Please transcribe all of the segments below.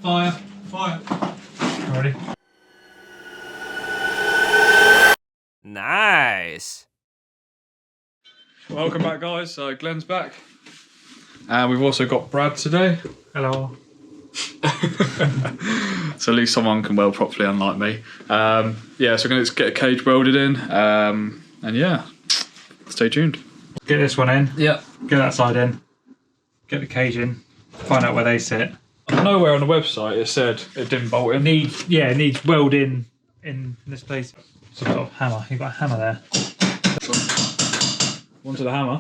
Fire. Ready? Nice. Welcome back, guys. So Glenn's back. And we've also got Brad today. Hello. So at least someone can weld properly, unlike me. Yeah, so we're going to get a cage welded in. And yeah, stay tuned. Get this one in. Yeah. Get that side in. Get the cage in. Find out where they sit. Nowhere on the website it said it didn't bolt in. It needs welding in this place. Some sort of hammer. You've got a hammer there. Onto the hammer.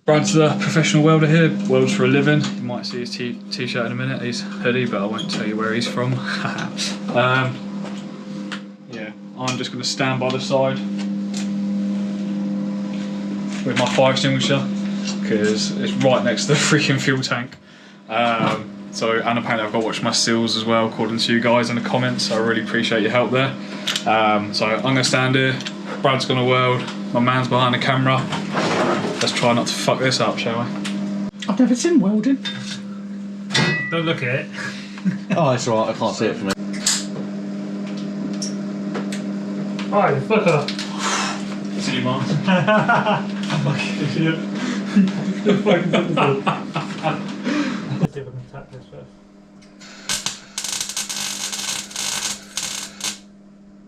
Brad's the professional welder here, welds for a living. You might see his t-shirt in a minute, his hoodie, but I won't tell you where he's from. Yeah, I'm just going to stand by the side with my fire extinguisher because it's right next to the freaking fuel tank. And apparently I've got to watch my seals as well, according to you guys in the comments, so I really appreciate your help there. So I'm going to stand here, Brad's going to weld, my man's behind the camera. Let's try not to fuck this up, shall we? I've never seen welding. Don't look at it. Oh, it's alright, I can't see it from here. Alright, fucker. See you, man. Fucking idiot. You're fucking difficult. Let's see if I can tap this first.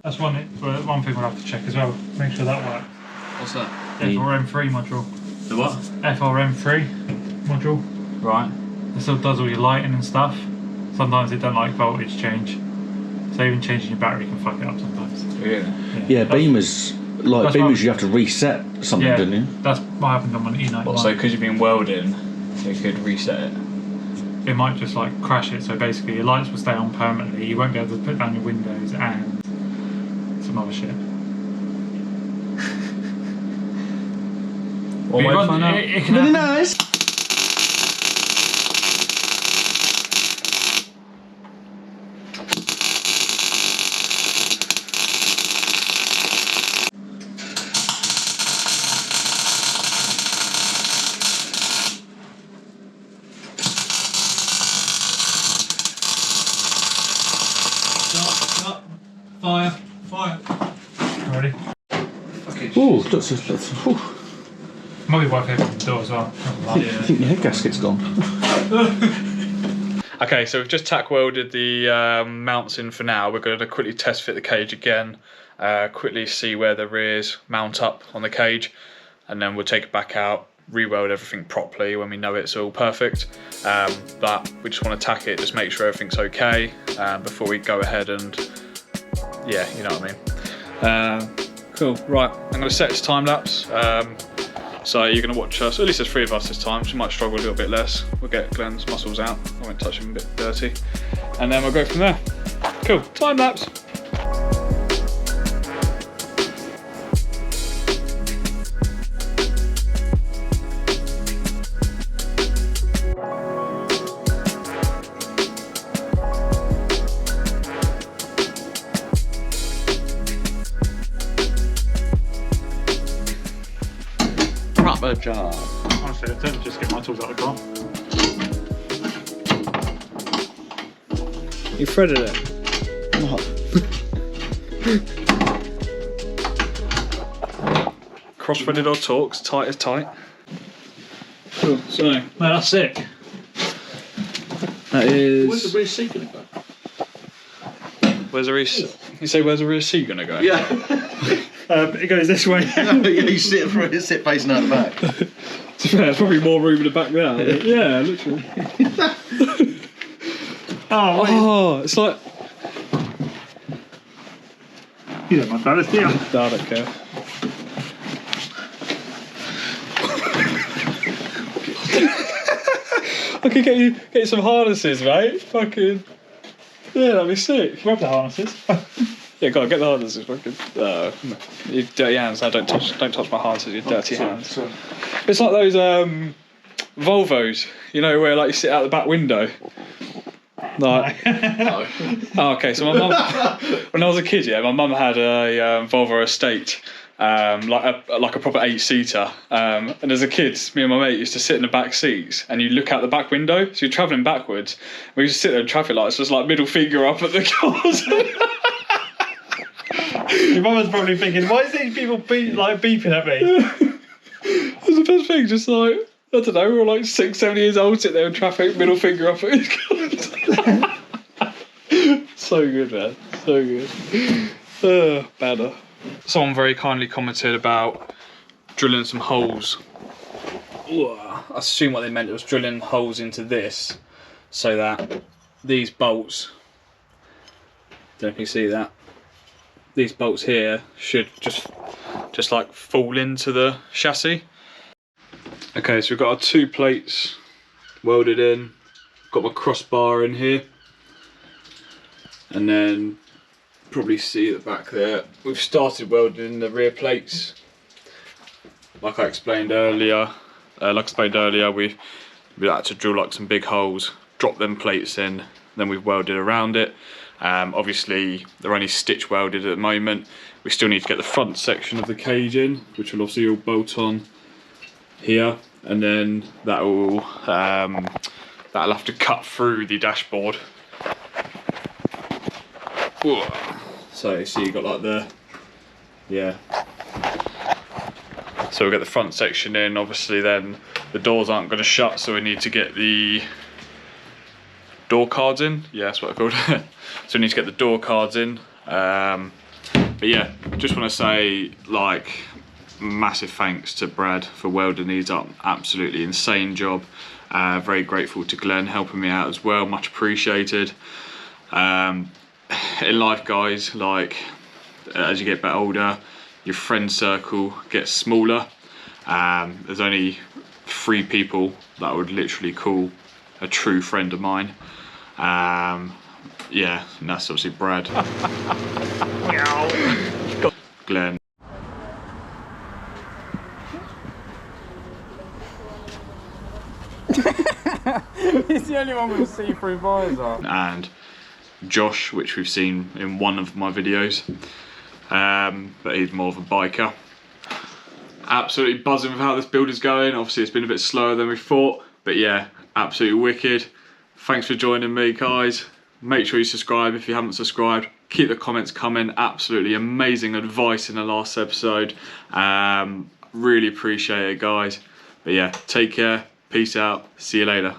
That's one thing we'll have to check as well. Make sure that works. What's that? FRM3 module. The what? FRM3 module. Right. It still does all your lighting and stuff. Sometimes it don't like voltage change. So even changing your battery can fuck it up sometimes. Yeah. Yeah, Beamers, you have to reset something, Yeah, don't you? that's what happened on my E91. What, so because you've been welding, you could reset it? It might just like crash it, so basically your lights will stay on permanently, you won't be able to put down your windows and some other shit. Well, wait, find out. It can Really happen. nice. Fire. Ready? Ooh, that's Might be worth opening the door as well. I think your head gasket's gone. Okay, so we've just tack welded the mounts in for now. We're going to quickly test fit the cage again, quickly see where the rears mount up on the cage, and then we'll take it back out, re-weld everything properly when we know it's all perfect. But we just want to tack it, just make sure everything's okay before we go ahead and, yeah, you know what I mean. Cool, right, I'm going to set this time lapse. So you're going to watch us, at least there's 3 of us this time, so we might struggle a little bit less. We'll get Glenn's muscles out, I won't touch him a bit dirty. And then we'll go from there. Cool, time lapse. Proper job. Honestly, I don't just get my tools out of the car. You threaded it. Cross-threaded or Torx, tight as tight. Cool, so. No, that's sick. That is. Where's the rear seat going to go? Where's the rear seat? You say where's the rear seat going to go? Yeah. It goes this way. Yeah, you sit facing out the back. There's probably more room in the back there. Yeah, literally. Oh, it's like. You don't mind that, do you? No, I don't care. I could get you some harnesses, mate. Fucking. Yeah, that'd be sick. Grab the harnesses. Yeah, go on, get the harnesses. Fucking. You dirty hands. No, don't touch my harnesses. You dirty hands. Sorry. It's like those Volvos, you know, where like you sit out the back window. Like, No. oh, okay. So my mum, when I was a kid, yeah, my mum had a Volvo Estate, like a proper 8-seater. And as a kid, me and my mate used to sit in the back seats, and you look out the back window, so you're travelling backwards. We used to sit there in traffic lights, just like middle finger up at the cars. Your mum was probably thinking, why is these people beeping at me? It was the best thing, just like, I don't know, we were like 6-7 years old, sitting there in traffic, middle finger up at his cars. So good, man, so good. Banner. Someone very kindly commented about drilling some holes. Ooh, I assume what they meant was drilling holes into this so that these bolts, don't know if you can see that, these bolts here should just like fall into the chassis. Okay, so we've got our 2 plates welded in, got my crossbar in here, and then probably see at the back there we've started welding the rear plates. Like I explained earlier, we had to drill like some big holes, drop them plates in, then we've welded around it. Obviously they're only stitch welded at the moment. We still need to get the front section of the cage in, which will obviously all bolt on here, and then that'll have to cut through the dashboard. Ooh. So you got like so we'll get the front section in. Obviously then the doors aren't going to shut, so we need to get the door cards in. Yeah, that's what I called it. So we need to get the door cards in. But yeah, just want to say, like, massive thanks to Brad for welding these up. Absolutely insane job. Very grateful to Glenn helping me out as well, much appreciated. In life, guys, like, as you get a bit older, your friend circle gets smaller. There's only 3 people that I would literally call a true friend of mine. Yeah, and that's obviously Brad, Glenn, He's the only one with a see-through visor. And Josh, which we've seen in one of my videos, but he's more of a biker. Absolutely buzzing with how this build is going. Obviously it's been a bit slower than we thought, but yeah, absolutely wicked. Thanks for joining me, guys. Make sure you subscribe if you haven't subscribed. Keep the comments coming. Absolutely amazing advice in the last episode. Really appreciate it, guys. But yeah, take care, peace out, see you later.